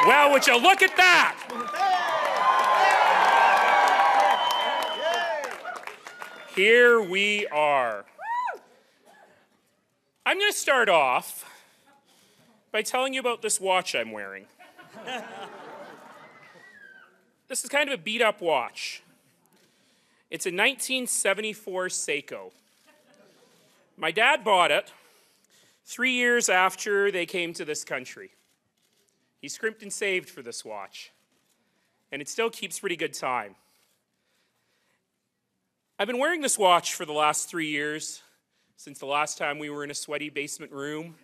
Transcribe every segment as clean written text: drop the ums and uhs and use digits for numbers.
Well, would you look at that? Here we are. I'm going to start off by telling you about this watch I'm wearing. This is kind of a beat-up watch. It's a 1974 Seiko. My dad bought it 3 years after they came to this country. He scrimped and saved for this watch, and it still keeps pretty good time. I've been wearing this watch for the last 3 years, since the last time we were in a sweaty basement room.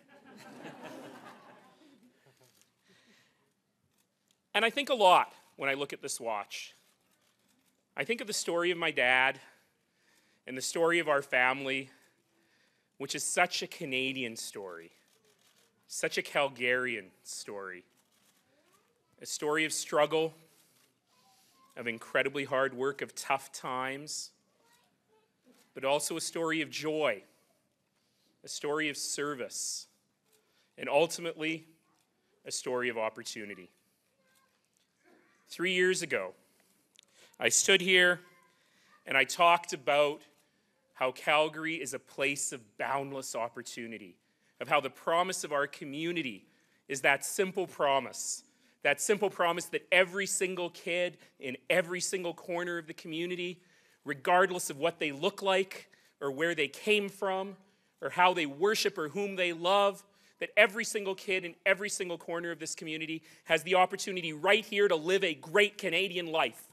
And I think a lot when I look at this watch. I think of the story of my dad and the story of our family, which is such a Canadian story, such a Calgarian story. A story of struggle, of incredibly hard work, of tough times, but also a story of joy, a story of service, and ultimately, a story of opportunity. 3 years ago, I stood here and I talked about how Calgary is a place of boundless opportunity, of how the promise of our community is that simple promise that every single kid in every single corner of the community, regardless of what they look like or where they came from or how they worship or whom they love, that every single kid in every single corner of this community has the opportunity right here to live a great Canadian life.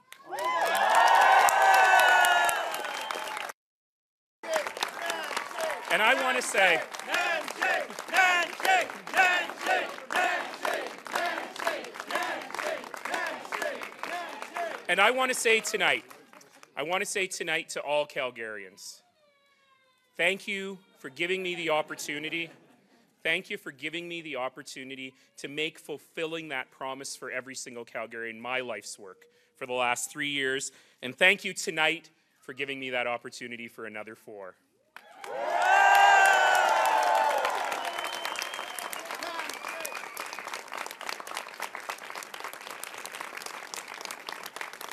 And I want to say, and I want to say tonight to all Calgarians, thank you for giving me the opportunity. Thank you for giving me the opportunity to make fulfilling that promise for every single Calgarian my life's work for the last 3 years. And thank you tonight for giving me that opportunity for another 4.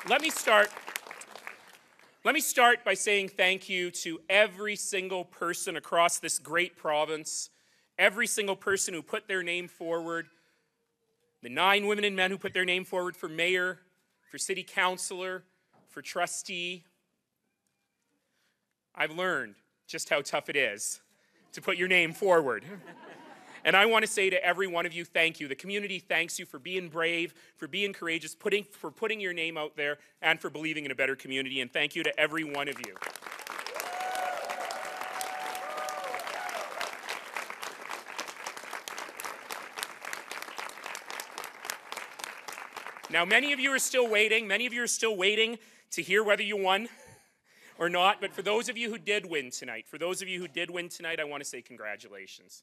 Let me start by saying thank you to every single person across this great province, every single person who put their name forward, the 9 women and men who put their name forward for mayor, for city councillor, for trustee. I've learned just how tough it is to put your name forward. And I want to say to every one of you, thank you. The community thanks you for being brave, for being courageous, for putting your name out there, and for believing in a better community. And thank you to every one of you. Now, many of you are still waiting to hear whether you won or not. But for those of you who did win tonight, I want to say congratulations.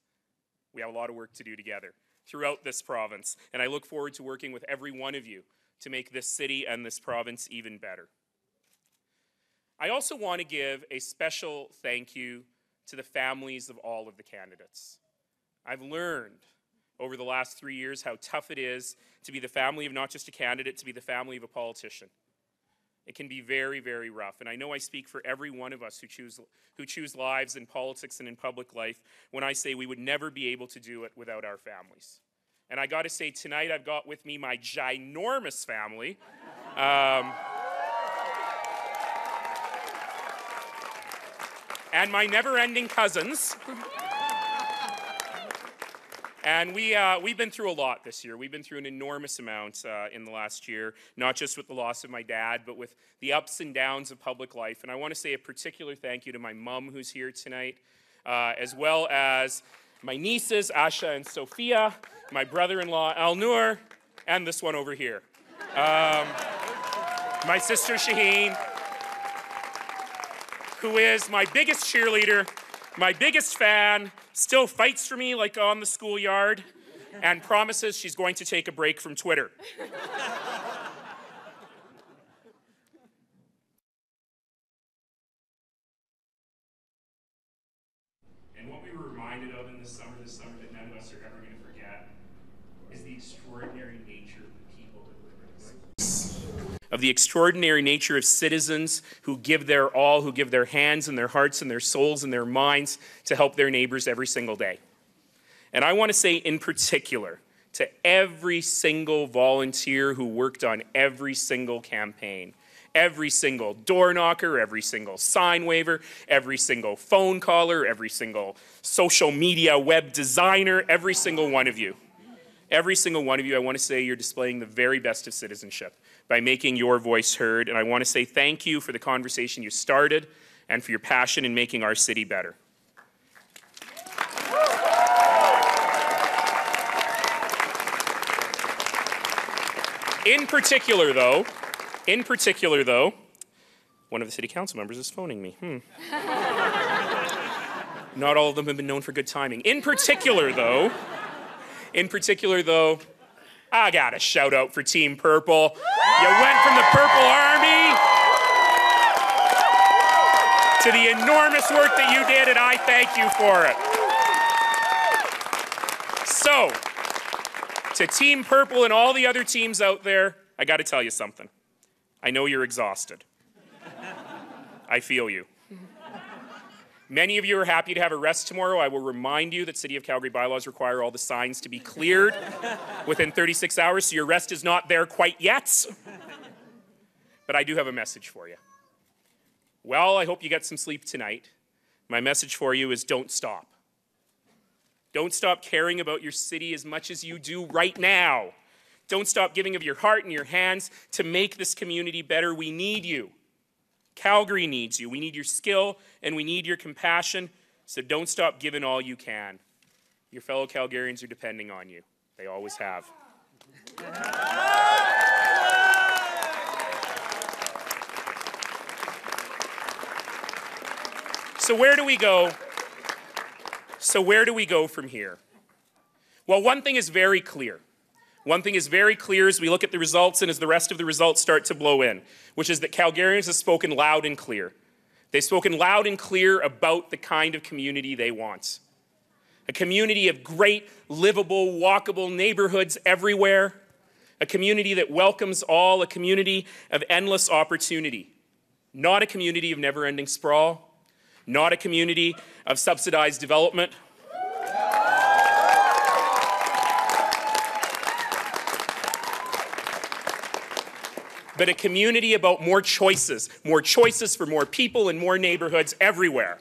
We have a lot of work to do together throughout this province, and I look forward to working with every one of you to make this city and this province even better. I also want to give a special thank you to the families of all of the candidates. I've learned over the last 3 years how tough it is to be the family of not just a candidate, to be the family of a politician. It can be very, very rough. And I know I speak for every one of us who choose lives in politics and in public life when I say we would never be able to do it without our families. And I got to say, tonight I've got with me my ginormous family. And my never-ending cousins. And we've been through a lot this year. We've been through an enormous amount in the last year, not just with the loss of my dad, but with the ups and downs of public life. And I want to say a particular thank you to my mom who's here tonight, as well as my nieces, Asha and Sophia, my brother-in-law, Al-Noor, and this one over here. My sister, Shaheen, who is my biggest cheerleader, my biggest fan, still fights for me like on the schoolyard, and promises she's going to take a break from Twitter. And what we were reminded of in this summer that none of us are ever going to forget, is the extraordinary nature of the people that live in this place. Of the extraordinary nature of citizens who give their all, who give their hands and their hearts and their souls and their minds to help their neighbors every single day. And I want to say in particular to every single volunteer who worked on every single campaign, every single door knocker, every single sign waver, every single phone caller, every single social media web designer, every single one of you. Every single one of you, I want to say you're displaying the very best of citizenship by making your voice heard. And I want to say thank you for the conversation you started and for your passion in making our city better. In particular, though, one of the city council members is phoning me. Not all of them have been known for good timing. In particular, though, I got a shout out for Team Purple. You went from the Purple Army to the enormous work that you did, and I thank you for it. So, to Team Purple and all the other teams out there, I got to tell you something. I know you're exhausted. I feel you. Many of you are happy to have a rest tomorrow. I will remind you that City of Calgary bylaws require all the signs to be cleared within 36 hours, so your rest is not there quite yet. But I do have a message for you. Well, I hope you get some sleep tonight. My message for you is don't stop. Don't stop caring about your city as much as you do right now. Don't stop giving of your heart and your hands to make this community better. We need you. Calgary needs you. We need your skill and we need your compassion. So don't stop giving all you can. Your fellow Calgarians are depending on you. They always have. So where do we go? Where do we go from here? Well, one thing is very clear. One thing is very clear as we look at the results and as the rest of the results start to blow in, which is that Calgarians have spoken loud and clear. They've spoken loud and clear about the kind of community they want. A community of great, livable, walkable neighborhoods everywhere. A community that welcomes all, a community of endless opportunity. Not a community of never-ending sprawl. Not a community of subsidized development. But a community about more choices for more people and more neighborhoods everywhere.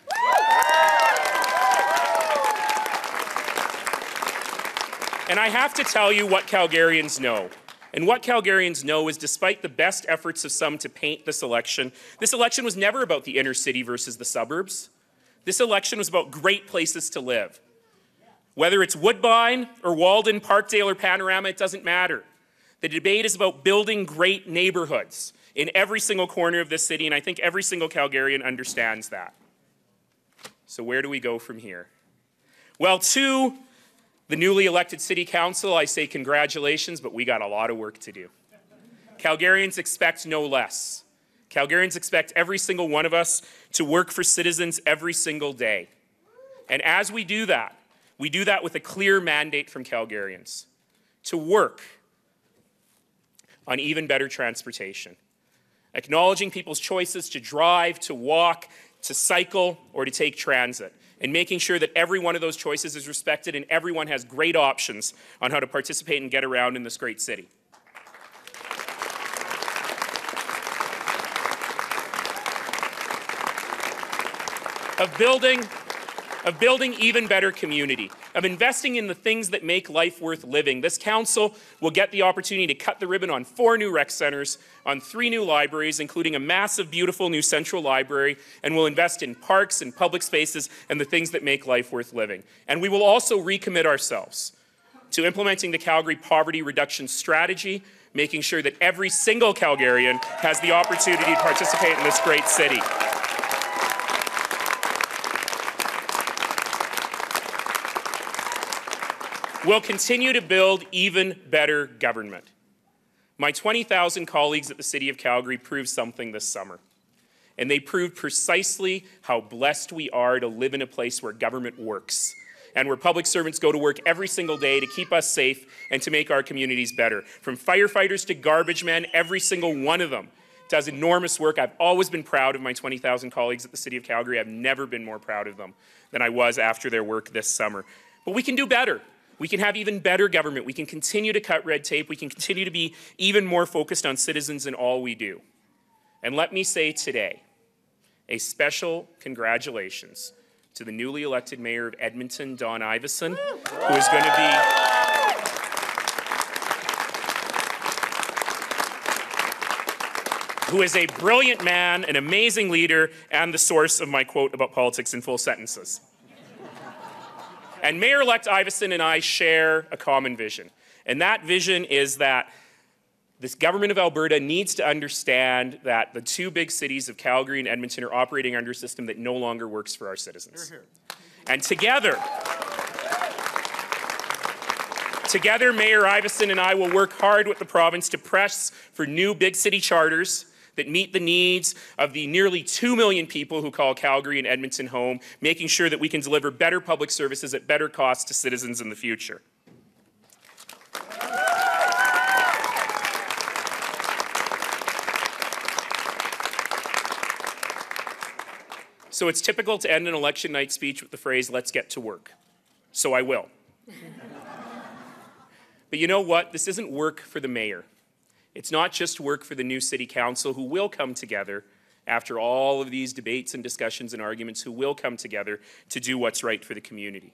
And I have to tell you what Calgarians know. And what Calgarians know is despite the best efforts of some to paint this election was never about the inner city versus the suburbs. This election was about great places to live. Whether it's Woodbine or Walden, Parkdale or Panorama, it doesn't matter. The debate is about building great neighborhoods in every single corner of this city, and I think every single Calgarian understands that. So where do we go from here? Well, to the newly elected City Council, I say congratulations, but we got a lot of work to do. Calgarians expect no less. Calgarians expect every single one of us to work for citizens every single day. And as we do that with a clear mandate from Calgarians to work on even better transportation, acknowledging people's choices to drive, to walk, to cycle, or to take transit, and making sure that every one of those choices is respected and everyone has great options on how to participate and get around in this great city. Of building even better community, of investing in the things that make life worth living. This council will get the opportunity to cut the ribbon on 4 new rec centres, on 3 new libraries, including a massive, beautiful new central library, and will invest in parks and public spaces and the things that make life worth living. And we will also recommit ourselves to implementing the Calgary Poverty Reduction Strategy, making sure that every single Calgarian has the opportunity to participate in this great city. We'll continue to build even better government. My 20,000 colleagues at the City of Calgary proved something this summer. And they proved precisely how blessed we are to live in a place where government works and where public servants go to work every single day to keep us safe and to make our communities better. From firefighters to garbage men, every single one of them does enormous work. I've always been proud of my 20,000 colleagues at the City of Calgary. I've never been more proud of them than I was after their work this summer. But we can do better. We can have even better government. We can continue to cut red tape. We can continue to be even more focused on citizens in all we do. And let me say today, a special congratulations to the newly elected Mayor of Edmonton, Don Iveson, who is going to be who is a brilliant man, an amazing leader, and the source of my quote about politics in full sentences. And Mayor-elect Iveson and I share a common vision. And that vision is that this government of Alberta needs to understand that the two big cities of Calgary and Edmonton are operating under a system that no longer works for our citizens. And together, Mayor Iveson and I will work hard with the province to press for new big city charters that meet the needs of the nearly 2 million people who call Calgary and Edmonton home, making sure that we can deliver better public services at better costs to citizens in the future. So it's typical to end an election night speech with the phrase, "Let's get to work." So I will. But you know what? This isn't work for the mayor. It's not just work for the new city council, who will come together after all of these debates and discussions and arguments, who will come together to do what's right for the community.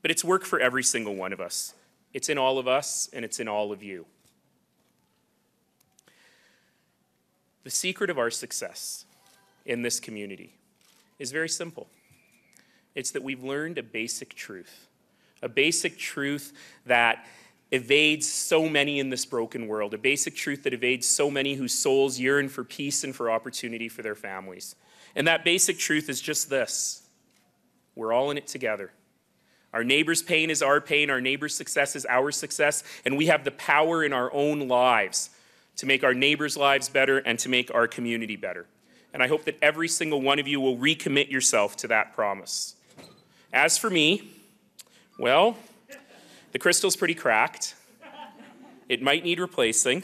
But it's work for every single one of us. It's in all of us, and it's in all of you. The secret of our success in this community is very simple. It's that we've learned a basic truth that evades so many in this broken world, a basic truth that evades so many whose souls yearn for peace and for opportunity for their families. And that basic truth is just this: we're all in it together. Our neighbor's pain is our pain, our neighbor's success is our success, and we have the power in our own lives to make our neighbors' lives better and to make our community better. And I hope that every single one of you will recommit yourself to that promise. As for me, well, the crystal's pretty cracked. It might need replacing.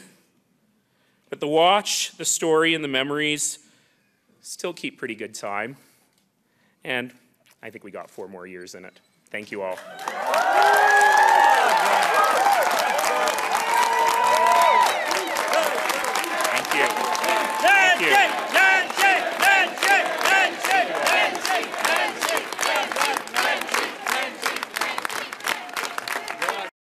But the watch, the story, and the memories still keep pretty good time. And I think we got 4 more years in it. Thank you all.